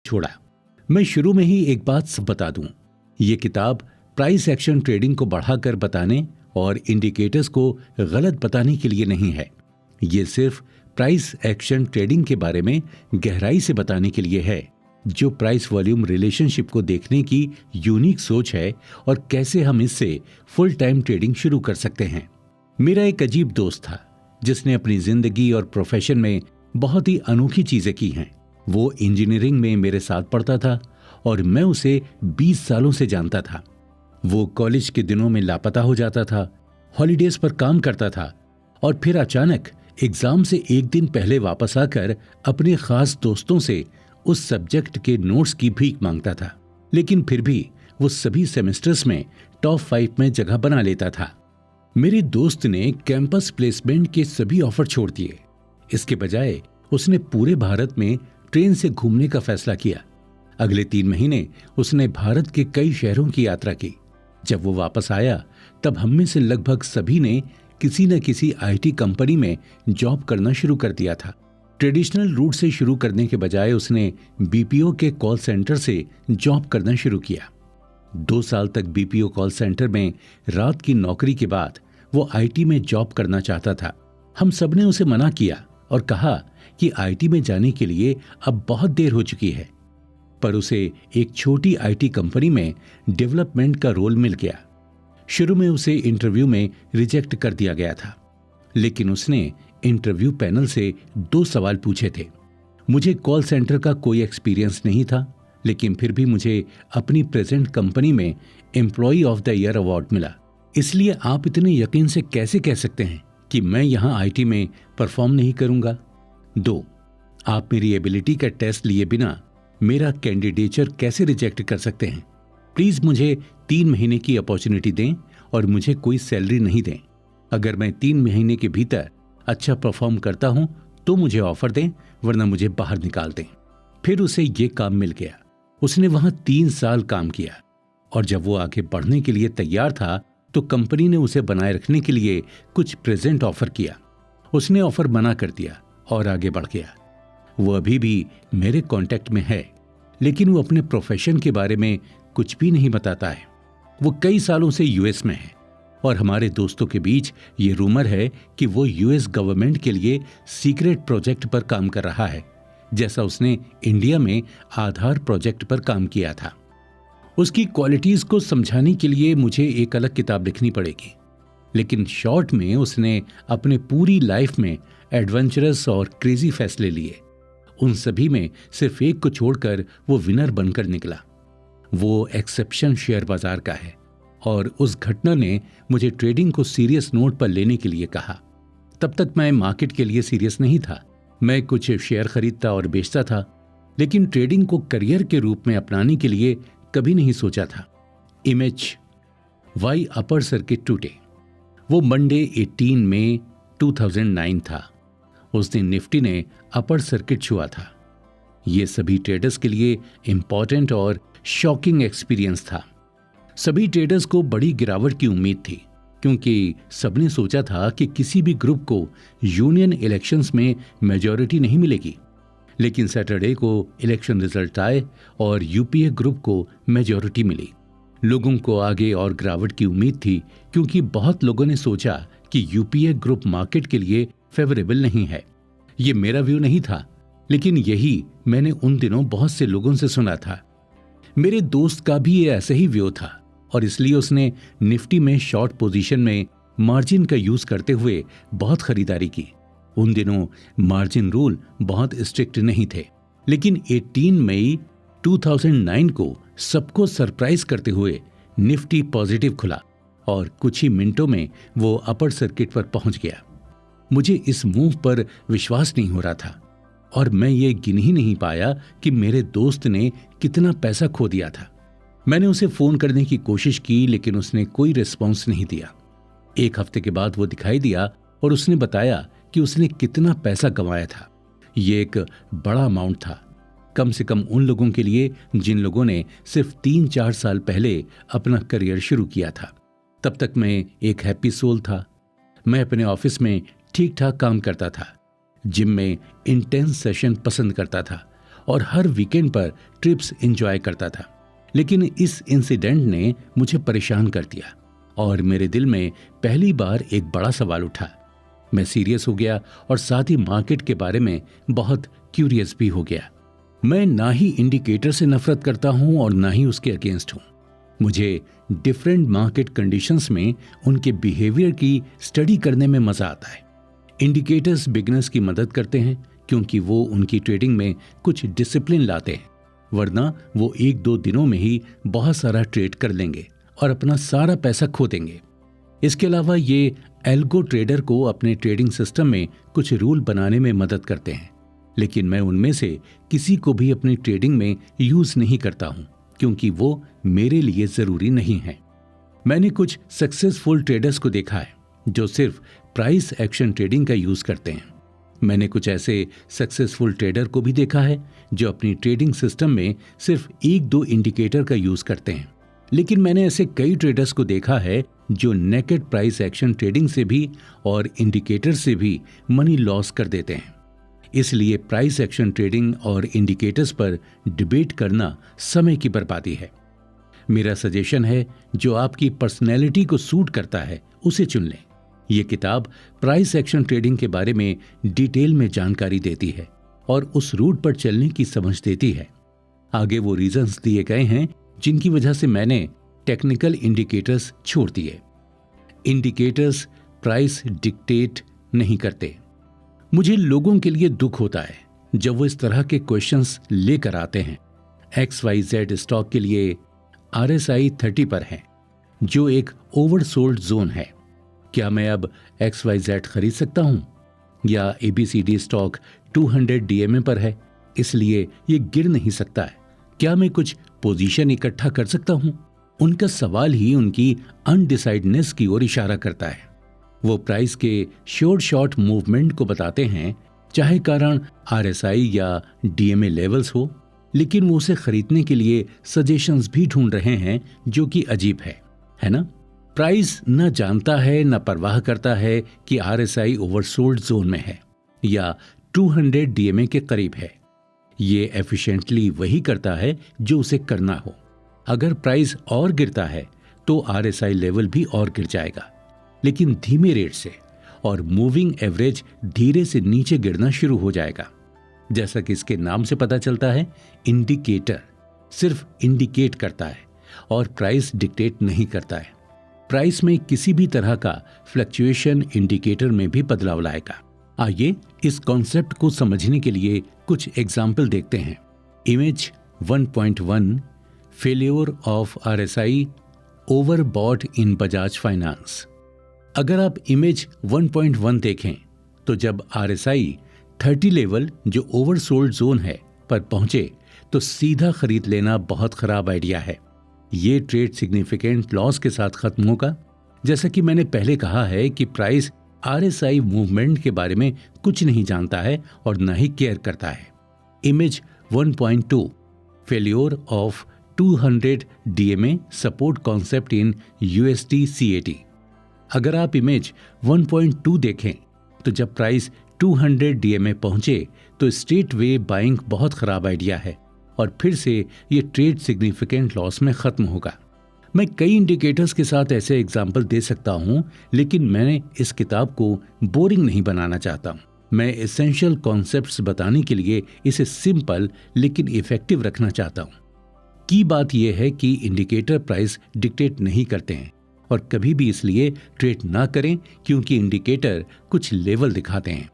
छोड़ा। मैं शुरू में ही एक बात बता दूं, ये किताब प्राइस एक्शन ट्रेडिंग को बढ़ाकर बताने और इंडिकेटर्स को गलत बताने के लिए नहीं है। ये सिर्फ प्राइस एक्शन ट्रेडिंग के बारे में गहराई से बताने के लिए है, जो प्राइस वॉल्यूम रिलेशनशिप को देखने की यूनिक सोच है और कैसे हम इससे फुल टाइम ट्रेडिंग शुरू कर सकते हैं। मेरा एक अजीब दोस्त था जिसने अपनी जिंदगी और प्रोफेशन में बहुत ही अनोखी चीजें की हैं। वो इंजीनियरिंग में मेरे साथ पढ़ता था और मैं उसे 20 सालों से जानता था। वो कॉलेज के दिनों में लापता हो जाता था, हॉलीडेज पर काम करता था और फिर अचानक एग्जाम से एक दिन पहले वापस आकर अपने खास दोस्तों से उस सब्जेक्ट के नोट्स की भीख मांगता था। लेकिन फिर भी वो सभी सेमेस्टर्स में टॉप 5 में जगह बना लेता था। मेरे दोस्त ने कैंपस प्लेसमेंट के सभी ऑफर छोड़ दिए। इसके बजाय उसने पूरे भारत में ट्रेन से घूमने का फैसला किया। अगले 3 महीने उसने भारत के कई शहरों की यात्रा की। जब वो वापस आया तब हम में से लगभग सभी ने किसी न किसी आईटी कंपनी में जॉब करना शुरू कर दिया था। ट्रेडिशनल रूट से शुरू करने के बजाय उसने बीपीओ के कॉल सेंटर से जॉब करना शुरू किया। 2 साल तक बीपीओ कॉल सेंटर में रात की नौकरी के बाद वो आईटी में जॉब करना चाहता था। हम सबने उसे मना किया और कहा कि आईटी में जाने के लिए अब बहुत देर हो चुकी है। पर उसे एक छोटी आईटी कंपनी में डेवलपमेंट का रोल मिल गया। शुरू में उसे इंटरव्यू में रिजेक्ट कर दिया गया था, लेकिन उसने इंटरव्यू पैनल से 2 सवाल पूछे थे। मुझे कॉल सेंटर का कोई एक्सपीरियंस नहीं था, लेकिन फिर भी मुझे अपनी प्रेजेंट कंपनी में employee of the year award मिला। इसलिए आप इतने यकीन से कैसे कह सकते हैं कि मैं यहां आईटी में परफॉर्म नहीं करूंगा? 2, आप मेरी एबिलिटी का टेस्ट लिए बिना मेरा कैंडिडेचर कैसे रिजेक्ट कर सकते हैं? प्लीज मुझे 3 महीने की अपॉर्चुनिटी दें और मुझे कोई सैलरी नहीं दें। अगर मैं 3 महीने के भीतर अच्छा परफॉर्म करता हूं तो मुझे ऑफर दें, वरना मुझे बाहर निकाल दें। फिर उसे ये काम मिल गया। उसने वहां 3 साल काम किया और जब वो आगे बढ़ने के लिए तैयार था तो कंपनी ने उसे बनाए रखने के लिए कुछ प्रेजेंट ऑफर किया। उसने ऑफर मना कर दिया और आगे बढ़ गया। वो अभी भी मेरे कांटेक्ट में है, लेकिन वो अपने प्रोफेशन के बारे में कुछ भी नहीं बताता है। वो कई सालों से यूएस में है और हमारे दोस्तों के बीच ये रूमर है कि वो यूएस गवर्नमेंट के लिए सीक्रेट प्रोजेक्ट पर काम कर रहा है, जैसा उसने इंडिया में आधार प्रोजेक्ट पर काम किया था। उसकी क्वालिटीज को समझाने के लिए मुझे एक अलग किताब लिखनी पड़ेगी, लेकिन शॉर्ट में उसने अपने पूरी लाइफ में एडवेंचरस और क्रेजी फैसले लिए। उन सभी में सिर्फ एक को छोड़कर वो विनर बनकर निकला। वो एक्सेप्शन शेयर बाजार का है और उस घटना ने मुझे ट्रेडिंग को सीरियस नोट पर लेने के लिए कहा। तब तक मैं मार्केट के लिए सीरियस नहीं था। मैं कुछ शेयर खरीदता और बेचता था, लेकिन ट्रेडिंग को करियर के रूप में अपनाने के लिए कभी नहीं सोचा था। Image why upper circuit today. वो मंडे 18 मई 2009 था। उस दिन निफ्टी ने अपर सर्किट छुआ था। ये सभी ट्रेडर्स के लिए इंपॉर्टेंट और शॉकिंग एक्सपीरियंस था। सभी ट्रेडर्स को बड़ी गिरावट की उम्मीद थी, क्योंकि सबने सोचा था कि किसी भी ग्रुप को यूनियन इलेक्शंस में मेजॉरिटी नहीं मिलेगी। लेकिन सैटरडे को इलेक्शन रिजल्ट आए और यूपीए ग्रुप को मेजॉरिटी मिली। लोगों को आगे और गिरावट की उम्मीद थी, क्योंकि बहुत लोगों ने सोचा कि यूपीए ग्रुप मार्केट के लिए फेवरेबल नहीं है। ये मेरा व्यू नहीं था, लेकिन यही मैंने उन दिनों बहुत से लोगों से सुना था। मेरे दोस्त का भी ये ऐसा ही व्यू था और इसलिए उसने निफ्टी में शॉर्ट पोजीशन में मार्जिन का यूज करते हुए बहुत खरीदारी की। उन दिनों मार्जिन रूल बहुत स्ट्रिक्ट नहीं थे, लेकिन 18 मई 2009 को सबको सरप्राइज करते हुए निफ्टी पॉजिटिव खुला और कुछ ही मिनटों में वो अपर सर्किट पर पहुंच गया। मुझे इस मूव पर विश्वास नहीं हो रहा था और मैं ये गिन ही नहीं पाया कि मेरे दोस्त ने कितना पैसा खो दिया था। मैंने उसे फोन करने की कोशिश की, लेकिन उसने कोई रिस्पॉन्स नहीं दिया। 1 हफ्ते के बाद वो दिखाई दिया और उसने बताया कि उसने कितना पैसा गंवाया था। ये एक बड़ा अमाउंट था, कम से कम उन लोगों के लिए जिन लोगों ने सिर्फ 3-4 साल पहले अपना करियर शुरू किया था। तब तक मैं एक हैप्पी सोल था। मैं अपने ऑफिस में ठीक ठाक काम करता था, जिम में इंटेंस सेशन पसंद करता था और हर वीकेंड पर ट्रिप्स एंजॉय करता था। लेकिन इस इंसिडेंट ने मुझे परेशान कर दिया और मेरे दिल में पहली बार एक बड़ा सवाल उठा। मैं सीरियस हो गया और साथ ही मार्केट के बारे में बहुत क्यूरियस भी हो गया। मैं ना ही इंडिकेटर से नफरत करता हूं और ना ही उसके अगेंस्ट हूं। मुझे डिफरेंट मार्केट कंडीशंस में उनके बिहेवियर की स्टडी करने में मजा आता है। इंडिकेटर्स बिगिनर्स की मदद करते हैं क्योंकि वो उनकी ट्रेडिंग में कुछ डिसिप्लिन लाते हैं, वरना वो 1-2 दिनों में ही बहुत सारा ट्रेड कर लेंगे और अपना सारा पैसा खो देंगे। इसके अलावा ये एल्गो ट्रेडर को अपने ट्रेडिंग सिस्टम में कुछ रूल बनाने में मदद करते हैं, लेकिन मैं उनमें से किसी को भी अपनी ट्रेडिंग में यूज नहीं करता हूं क्योंकि वो मेरे लिए जरूरी नहीं है। मैंने कुछ सक्सेसफुल ट्रेडर्स को देखा है जो सिर्फ प्राइस एक्शन ट्रेडिंग का यूज करते हैं। मैंने कुछ ऐसे सक्सेसफुल ट्रेडर को भी देखा है जो अपनी ट्रेडिंग सिस्टम में सिर्फ 1-2 इंडिकेटर का यूज करते हैं। लेकिन मैंने ऐसे कई ट्रेडर्स को देखा है जो नेकेड प्राइस एक्शन ट्रेडिंग से भी और इंडिकेटर से भी मनी लॉस कर देते हैं। इसलिए प्राइस एक्शन ट्रेडिंग और इंडिकेटर्स पर डिबेट करना समय की बर्बादी है। मेरा सजेशन है जो आपकी पर्सनैलिटी को सूट करता है उसे चुन लें। ये किताब प्राइस एक्शन ट्रेडिंग के बारे में डिटेल में जानकारी देती है और उस रूट पर चलने की समझ देती है। आगे वो रीजंस दिए गए हैं जिनकी वजह से मैंने टेक्निकल इंडिकेटर्स छोड़ दिए। इंडिकेटर्स प्राइस डिक्टेट नहीं करते। मुझे लोगों के लिए दुख होता है जब वो इस तरह के क्वेश्चंस लेकर आते हैं। XYZ स्टॉक के लिए RSI 30 पर है जो एक ओवरसोल्ड जोन है। क्या मैं अब XYZ खरीद सकता हूं? या ABCD स्टॉक 200 DMA पर है इसलिए ये गिर नहीं सकता है। क्या मैं कुछ पोजीशन इकट्ठा कर सकता हूं? उनका सवाल ही उनकी अनडिसाइडनेस की ओर इशारा करता है। वो प्राइस के शॉर्ट मूवमेंट को बताते हैं, चाहे कारण RSI या DMA लेवल्स हो, लेकिन वो उसे खरीदने के लिए सजेशंस भी ढूंढ रहे हैं जो कि अजीब है ना? प्राइस न जानता है न परवाह करता है कि RSI ओवरसोल्ड जोन में है या 200 DMA के करीब है। ये एफिशिएंटली वही करता है जो उसे करना हो। अगर प्राइस और गिरता है तो RSI लेवल भी और गिर जाएगा, लेकिन धीमे रेट से, और मूविंग एवरेज धीरे से नीचे गिरना शुरू हो जाएगा। जैसा कि इसके नाम से पता चलता है, इंडिकेटर सिर्फ इंडिकेट करता है और प्राइस डिक्टेट नहीं करता है। प्राइस में किसी भी तरह का फ्लक्चुएशन इंडिकेटर में भी बदलाव लाएगा। आइए इस कॉन्सेप्ट को समझने के लिए कुछ एग्जाम्पल देखते हैं। Image 1.1 failure of RSI overbought in Bajaj finance. अगर आप इमेज 1.1 देखें तो जब RSI 30 लेवल जो ओवरसोल्ड जोन है पर पहुंचे तो सीधा खरीद लेना बहुत खराब आइडिया है। ये ट्रेड सिग्निफिकेंट लॉस के साथ खत्म होगा। जैसा कि मैंने पहले कहा है कि प्राइस RSI मूवमेंट के बारे में कुछ नहीं जानता है और न ही केयर करता है। Image 1.2 failure of 200 DMA support concept in USD CAD। अगर आप इमेज 1.2 देखें तो जब प्राइस 200 DMA पहुंचे तो स्ट्रेट वे बाइंग बहुत खराब आइडिया है और फिर से ये ट्रेड सिग्निफिकेंट लॉस में खत्म होगा। मैं कई इंडिकेटर्स के साथ ऐसे एग्जाम्पल दे सकता हूं, लेकिन मैंने इस किताब को बोरिंग नहीं बनाना चाहता हूं। मैं एसेंशियल कॉन्सेप्ट्स बताने के लिए इसे सिंपल लेकिन इफेक्टिव रखना चाहता हूं। की बात यह है कि इंडिकेटर प्राइस डिक्टेट नहीं करते हैं और कभी भी इसलिए ट्रेड ना करें क्योंकि इंडिकेटर कुछ लेवल दिखाते हैं।